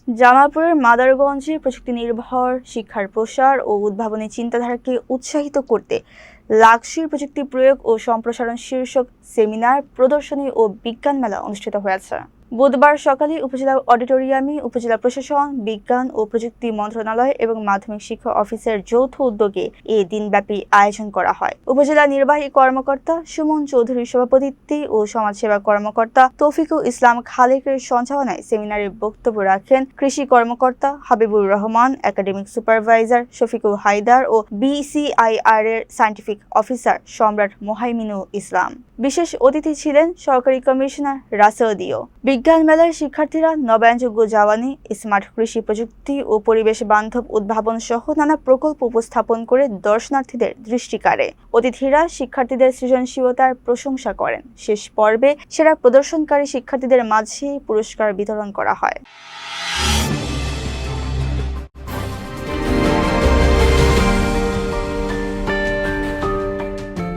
জামালপুরের মাদারগঞ্জে প্রযুক্তি নির্ভর শিক্ষার প্রসার ও উদ্ভাবনী চিন্তাধারাকে উৎসাহিত করতে লাক্সির প্রযুক্তি প্রয়োগ ও সম্প্রসারণ শীর্ষক সেমিনার, প্রদর্শনী ও বিজ্ঞান মেলা অনুষ্ঠিত হয়েছে। বুধবার সকালে উপজেলা অডিটোরিয়ামে উপজেলা প্রশাসন, বিজ্ঞান ও প্রযুক্তি মন্ত্রণালয় এবং মাধ্যমিক শিক্ষা অফিসের যৌথ উদ্যোগে এ দিনব্যাপী আয়োজন করা হয়। উপজেলা নির্বাহী কর্মকর্তা সুমন চৌধুরীর সভাপতিত্বে ও সমাজসেবা কর্মকর্তা তৌফিকুল ইসলাম খালেকের সঞ্চালনায় সেমিনারে বক্তব্য রাখেন কৃষি কর্মকর্তা হাবিবুর রহমান, একাডেমিক সুপারভাইজার শফিকুল হায়দার ও BCIR এর সায়েন্টিফিক অফিসার সম্রাট মোহাইমিনুল ইসলাম। বিশেষ অতিথি ছিলেন সহকারী কমিশনার রাসেল দিও। বিজ্ঞান মেলার শিক্ষার্থীরা নবায়নযোগ্য জ্বালানি, স্মার্ট কৃষি প্রযুক্তি ও পরিবেশ বান্ধব উদ্ভাবন সহ নানা প্রকল্প উপস্থাপন করে দর্শনার্থীদের দৃষ্টি কাড়ে। অতিথিরা শিক্ষার্থীদের সৃজনশীলতার প্রশংসা করেন। শেষ পর্বে সেরা প্রদর্শনকারী শিক্ষার্থীদের মাঝে পুরস্কার বিতরণ করা হয়।